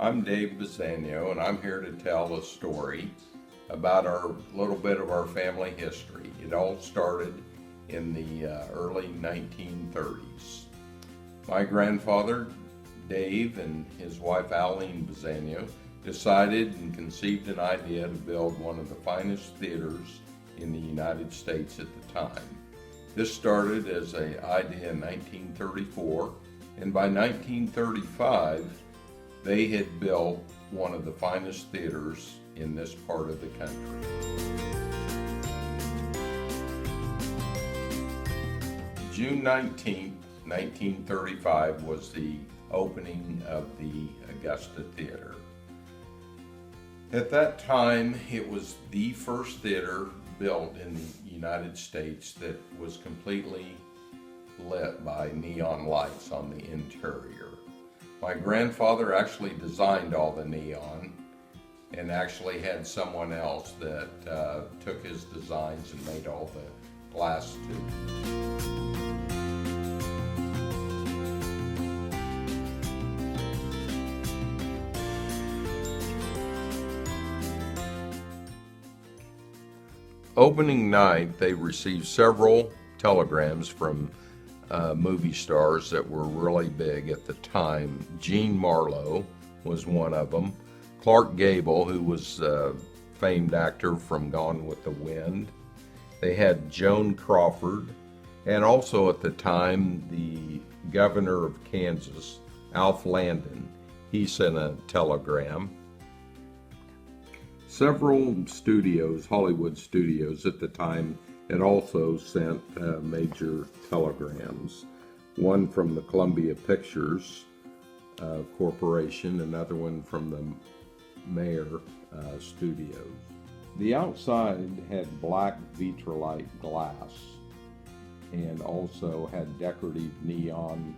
I'm Dave Bizzanio, and I'm here to tell a story about our little bit of our family history. It all started in the early 1930s. My grandfather, Dave, and his wife, Aline Bizzanio, decided and conceived an idea to build one of the finest theaters in the United States at the time. This started as an idea in 1934, and by 1935, they had built one of the finest theaters in this part of the country. June 19th, 1935 was the opening of the Augusta Theater. At that time, it was the first theater built in the United States that was completely lit by neon lights on the interior. My grandfather actually designed all the neon and actually had someone else that took his designs and made all the glass tubes. Opening night, they received several telegrams from movie stars that were really big at the time. Jean Marlowe was one of them. Clark Gable, who was a famed actor from Gone with the Wind. They had Joan Crawford, and also at the time, the governor of Kansas, Alf Landon. He sent a telegram. Several studios, Hollywood studios at the time, had also sent major telegrams. One from the Columbia Pictures Corporation, another one from the Mayer Studios. The outside had black vitrolite glass and also had decorative neon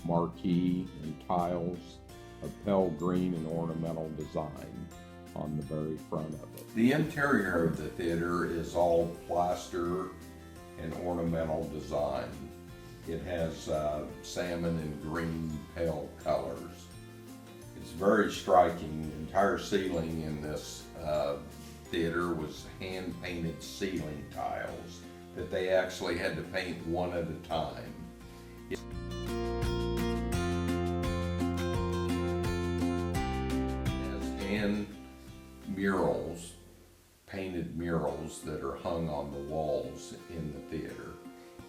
marquee and tiles of pale green and ornamental design on the very front of it. The interior of the theater is all plaster and ornamental design. It has salmon and green pale colors. It's very striking. The entire ceiling in this theater was hand-painted ceiling tiles that they actually had to paint one at a time. It has hand murals, painted murals that are hung on the walls in the theater.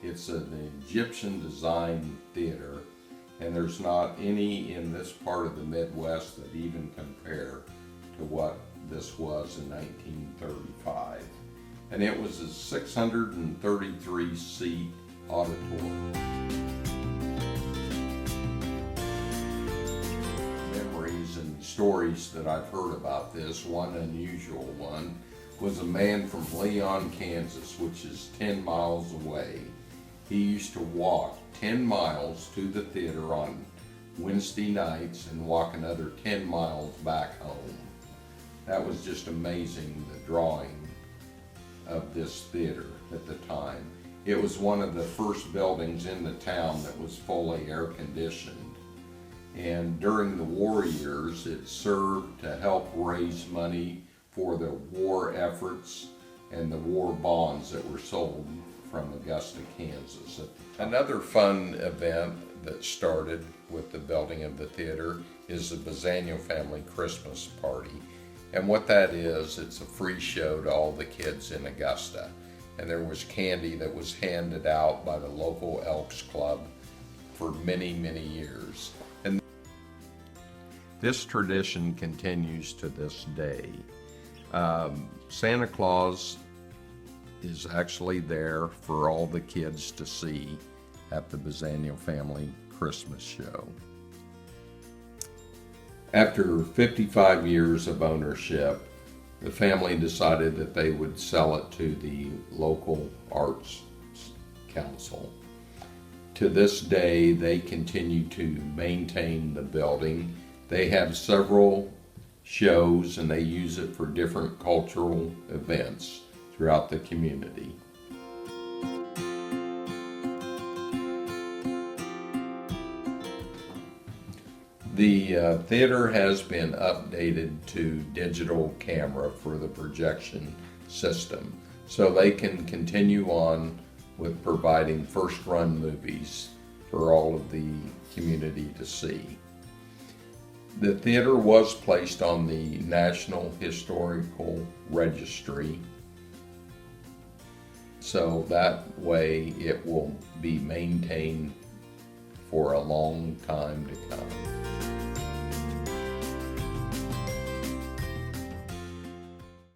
It's an Egyptian design theater, and there's not any in this part of the Midwest that even compare to what this was in 1935. And it was a 633 seat auditorium. Memories and stories that I've heard about this, one unusual one, was a man from Leon, Kansas, which is 10 miles away. He used to walk 10 miles to the theater on Wednesday nights and walk another 10 miles back home. That was just amazing, the drawing of this theater at the time. It was one of the first buildings in the town that was fully air conditioned. And during the war years, it served to help raise money for the war efforts and the war bonds that were sold from Augusta, Kansas. Another fun event that started with the building of the theater is the Bizzanio family Christmas party. And what that is, it's a free show to all the kids in Augusta. And there was candy that was handed out by the local Elks Club for many, many years. And this tradition continues to this day. Santa Claus is actually there for all the kids to see at the Bizzanio family Christmas show. After 55 years of ownership, the family decided that they would sell it to the local arts council. To this day, they continue to maintain the building. They have several shows and they use it for different cultural events throughout the community. The theater has been updated to digital camera for the projection system, so they can continue on with providing first-run movies for all of the community to see. The theater was placed on the National Historical Registry, so that way it will be maintained for a long time to come.